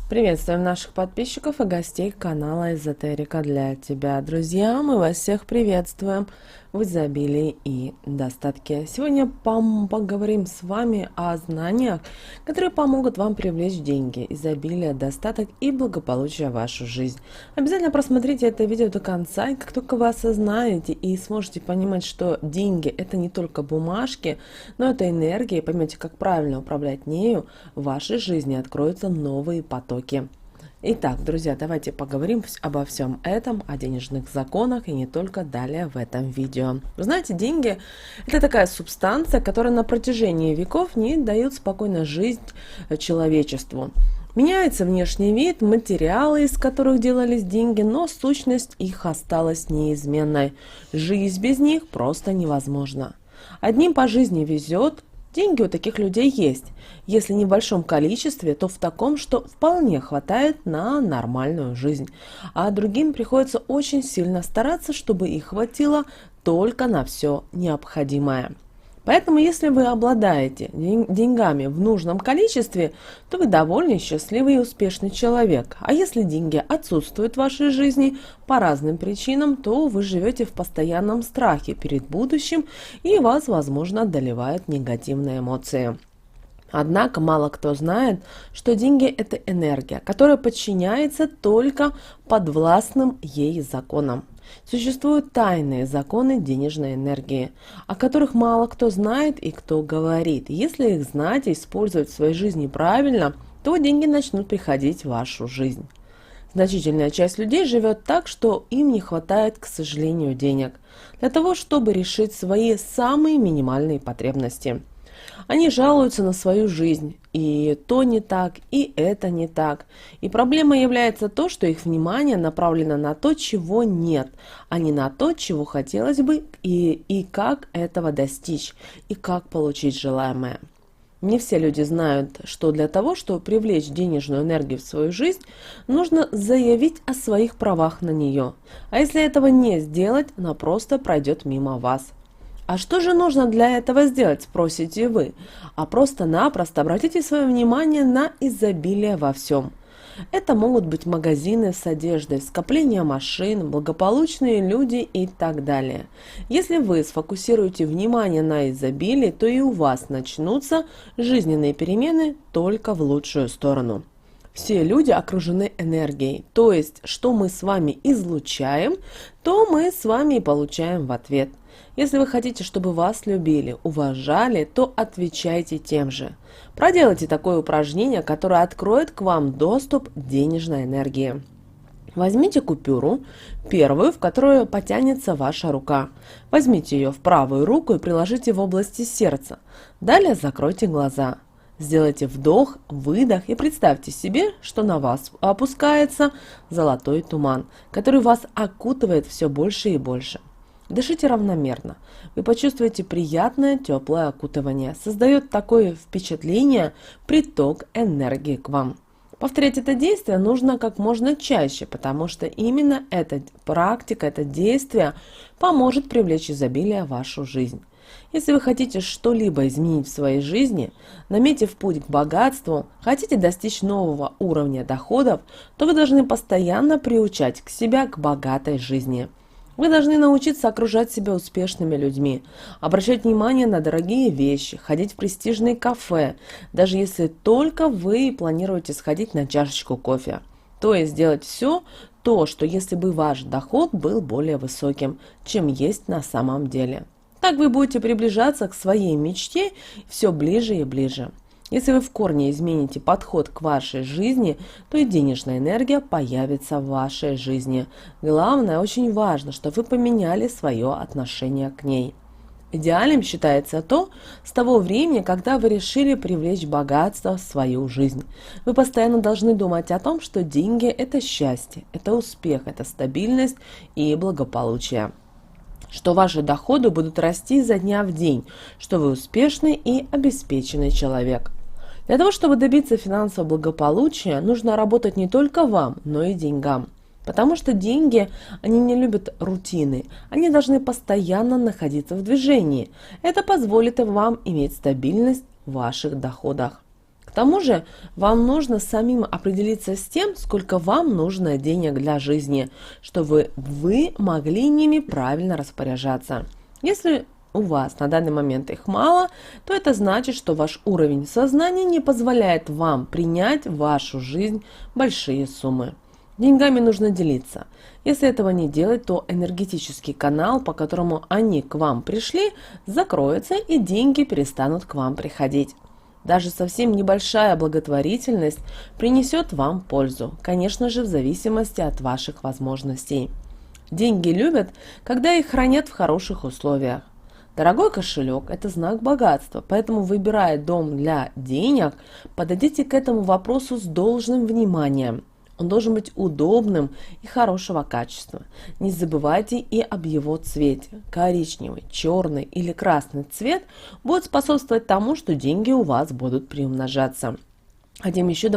Приветствуем наших подписчиков и гостей канала Эзотерика для тебя. Друзья, мы вас всех приветствуем в изобилии и достатке. Сегодня поговорим с вами о знаниях, которые помогут вам привлечь деньги, изобилие, достаток и благополучие в вашу жизнь. Обязательно просмотрите это видео до конца, и как только вы осознаете и сможете понимать, что деньги это не только бумажки, но это энергия, и поймете, как правильно управлять нею, в вашей жизни откроются новые потоки. Итак, друзья, давайте поговорим обо всем этом, о денежных законах и не только далее в этом видео. Вы знаете, деньги – это такая субстанция, которая на протяжении веков не дает спокойно жить человечеству. Меняется внешний вид, материалы, из которых делались деньги, но сущность их осталась неизменной. Жизнь без них просто невозможна. Одним по жизни везет. Деньги у таких людей есть. Если не в большом количестве, то в таком, что вполне хватает на нормальную жизнь. А другим приходится очень сильно стараться, чтобы их хватило только на все необходимое. Поэтому, если вы обладаете деньгами в нужном количестве, то вы довольно счастливый и успешный человек. А если деньги отсутствуют в вашей жизни по разным причинам, то вы живете в постоянном страхе перед будущим, и вас, возможно, одолевают негативные эмоции. Однако мало кто знает, что деньги – это энергия, которая подчиняется только подвластным ей законам. Существуют тайные законы денежной энергии, о которых мало кто знает и кто говорит. Если их знать и использовать в своей жизни правильно, то деньги начнут приходить в вашу жизнь. Значительная часть людей живет так, что им не хватает, к сожалению, денег для того, чтобы решить свои самые минимальные потребности. Они жалуются на свою жизнь, и то не так, и это не так. И проблема является то, что их внимание направлено на то, чего нет, а не на то, чего хотелось бы, и как этого достичь, и как получить желаемое. Не все люди знают, что для того, чтобы привлечь денежную энергию в свою жизнь, нужно заявить о своих правах на нее. А если этого не сделать, она просто пройдет мимо вас. А что же нужно для этого сделать, спросите вы? А просто-напросто обратите свое внимание на изобилие во всем. Это могут быть магазины с одеждой, скопление машин, благополучные люди и так далее. Если вы сфокусируете внимание на изобилии, то и у вас начнутся жизненные перемены только в лучшую сторону. Все люди окружены энергией, то есть, что мы с вами излучаем, то мы с вами и получаем в ответ. Если вы хотите, чтобы вас любили, уважали, то отвечайте тем же. Проделайте такое упражнение, которое откроет к вам доступ к денежной энергии. Возьмите купюру, первую, в которую потянется ваша рука. Возьмите ее в правую руку и приложите в области сердца. Далее закройте глаза. Сделайте вдох, выдох и представьте себе, что на вас опускается золотой туман, который вас окутывает все больше и больше. Дышите равномерно. Вы почувствуете приятное теплое окутывание. Создает такое впечатление приток энергии к вам. Повторять это действие нужно как можно чаще, потому что именно эта практика, это действие поможет привлечь изобилие в вашу жизнь. Если вы хотите что-либо изменить в своей жизни, наметив путь к богатству, хотите достичь нового уровня доходов, то вы должны постоянно приучать к себя к богатой жизни. Вы должны научиться окружать себя успешными людьми, обращать внимание на дорогие вещи, ходить в престижные кафе, даже если только вы планируете сходить на чашечку кофе. То есть делать все то, что если бы ваш доход был более высоким, чем есть на самом деле. Так вы будете приближаться к своей мечте все ближе и ближе. Если вы в корне измените подход к вашей жизни, то и денежная энергия появится в вашей жизни. Главное, очень важно, чтобы вы поменяли свое отношение к ней. Идеальным считается то, с того времени, когда вы решили привлечь богатство в свою жизнь. Вы постоянно должны думать о том, что деньги – это счастье, это успех, это стабильность и благополучие. Что ваши доходы будут расти изо дня в день, что вы успешный и обеспеченный человек. Для того, чтобы добиться финансового благополучия, нужно работать не только вам, но и деньгам. Потому что деньги, они не любят рутины, они должны постоянно находиться в движении. Это позволит вам иметь стабильность в ваших доходах. К тому же вам нужно самим определиться с тем, сколько вам нужно денег для жизни, чтобы вы могли ними правильно распоряжаться. Если у вас на данный момент их мало, то это значит, что ваш уровень сознания не позволяет вам принять в вашу жизнь большие суммы. Деньгами нужно делиться. Если этого не делать, то энергетический канал, по которому они к вам пришли, закроется и деньги перестанут к вам приходить. Даже совсем небольшая благотворительность принесет вам пользу, конечно же, в зависимости от ваших возможностей. Деньги любят, когда их хранят в хороших условиях. Дорогой кошелек – это знак богатства, поэтому, выбирая дом для денег, подойдите к этому вопросу с должным вниманием. Он должен быть удобным и хорошего качества. Не забывайте и об его цвете. Коричневый, черный или красный цвет будет способствовать тому, что деньги у вас будут приумножаться. Хотим еще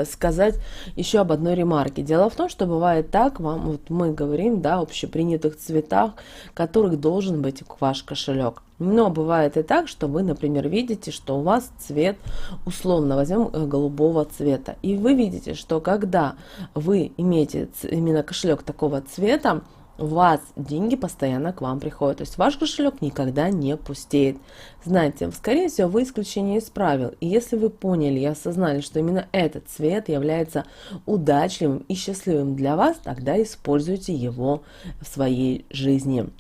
сказать еще об одной ремарке. Дело в том, что бывает так, мы говорим, да, общепринятых цветах, которых должен быть ваш кошелек. Но бывает и так, что вы, например, видите, что у вас цвет, условно возьмем голубого цвета. И вы видите, что когда вы имеете именно кошелек такого цвета, у вас деньги постоянно к вам приходят. То есть ваш кошелек никогда не пустеет. Знаете, скорее всего, вы исключение из правил. И если вы поняли и осознали, что именно этот цвет является удачливым и счастливым для вас, тогда используйте его в своей жизни.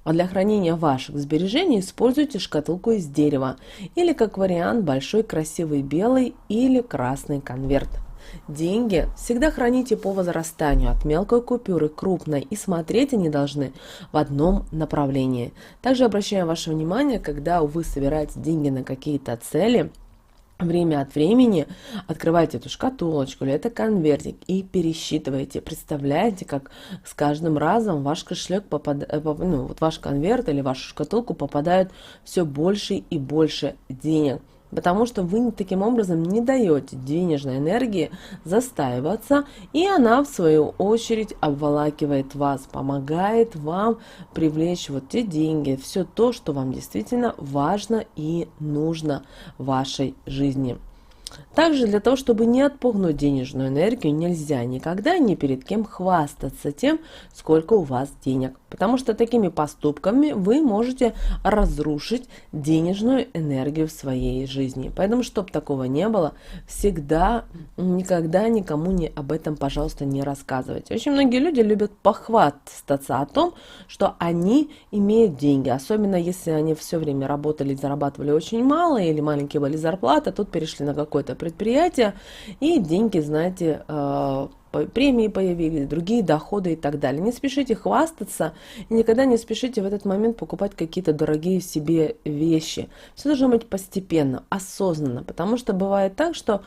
А для хранения ваших сбережений используйте шкатулку из дерева или, как вариант, большой красивый белый или красный конверт. Деньги всегда храните по возрастанию, от мелкой купюры к крупной, и смотреть они должны в одном направлении. Также обращаю ваше внимание, когда вы собираете деньги на какие-то цели, время от времени открывайте эту шкатулочку или это конвертик и пересчитывайте. Представляете, как с каждым разом ваш кошелек ваш конверт или вашу шкатулку попадают все больше и больше денег. Потому что вы таким образом не даете денежной энергии застаиваться, и она в свою очередь обволакивает вас, помогает вам привлечь вот те деньги, все то, что вам действительно важно и нужно в вашей жизни. Также для того, чтобы не отпугнуть денежную энергию, нельзя никогда ни перед кем хвастаться тем, сколько у вас денег. Потому что такими поступками вы можете разрушить денежную энергию в своей жизни. Поэтому, чтобы такого не было, всегда, никогда никому об этом, пожалуйста, не рассказывайте. Очень многие люди любят похвастаться о том, что они имеют деньги. Особенно, если они все время работали и зарабатывали очень мало, или маленькие были зарплаты, тут перешли на какое-то предприятие, и деньги, знаете, премии появились, другие доходы и так далее. Не спешите хвастаться и никогда не спешите в этот момент покупать какие-то дорогие себе вещи. Все должно быть постепенно, осознанно, потому что бывает так, что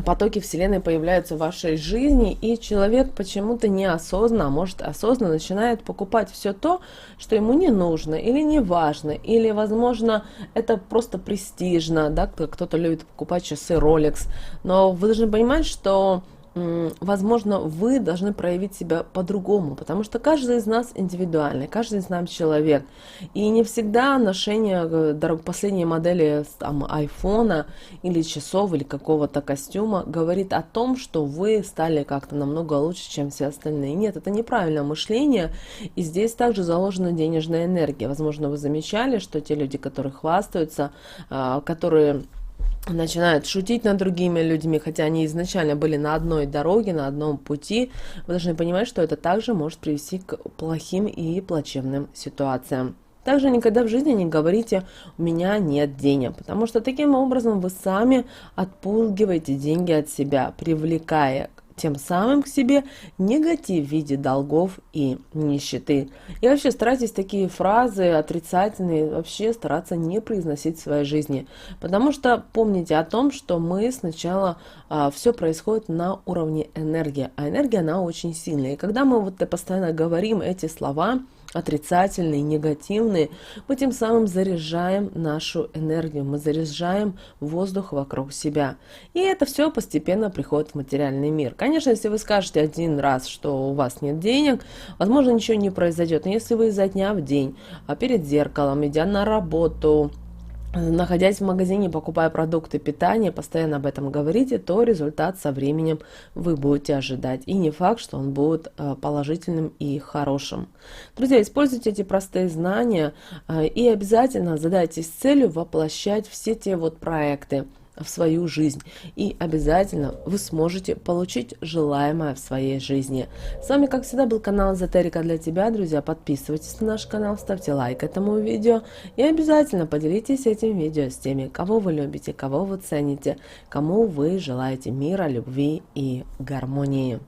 потоки Вселенной появляются в вашей жизни, и человек почему-то неосознанно, а может осознанно начинает покупать все то, что ему не нужно или не важно, или, возможно, это просто престижно, да, кто-то любит покупать часы Rolex, но вы должны понимать, что возможно, вы должны проявить себя по-другому, потому что каждый из нас индивидуальный, каждый из нас человек. И не всегда ношение последней модели айфона или часов или какого-то костюма говорит о том, что вы стали как-то намного лучше, чем все остальные. Нет, это неправильное мышление, и здесь также заложена денежная энергия. Возможно, вы замечали, что те люди, которые хвастаются, которые начинают шутить над другими людьми, хотя они изначально были на одной дороге, на одном пути, вы должны понимать, что это также может привести к плохим и плачевным ситуациям. Также никогда в жизни не говорите «у меня нет денег», потому что таким образом вы сами отпугиваете деньги от себя, привлекая тем самым к себе негатив в виде долгов и нищеты. И вообще старайтесь такие фразы отрицательные вообще стараться не произносить в своей жизни. Потому что помните о том, что мы сначала все происходит на уровне энергии. А энергия, она очень сильная. И когда мы постоянно говорим эти слова, отрицательные, негативные, мы тем самым заряжаем нашу энергию, мы заряжаем воздух вокруг себя. И это все постепенно приходит в материальный мир. Конечно, если вы скажете один раз, что у вас нет денег, возможно, ничего не произойдет. Но если вы изо дня в день, перед зеркалом, идя на работу, находясь в магазине, покупая продукты питания, постоянно об этом говорите, то результат со временем вы будете ожидать. И не факт, что он будет положительным и хорошим. Друзья, используйте эти простые знания и обязательно задайтесь целью воплощать все те вот проекты в свою жизнь. И обязательно вы сможете получить желаемое в своей жизни. С вами, как всегда, был канал Эзотерика для тебя. Друзья, подписывайтесь на наш канал, ставьте лайк этому видео и обязательно поделитесь этим видео с теми, кого вы любите, кого вы цените, кому вы желаете мира, любви и гармонии.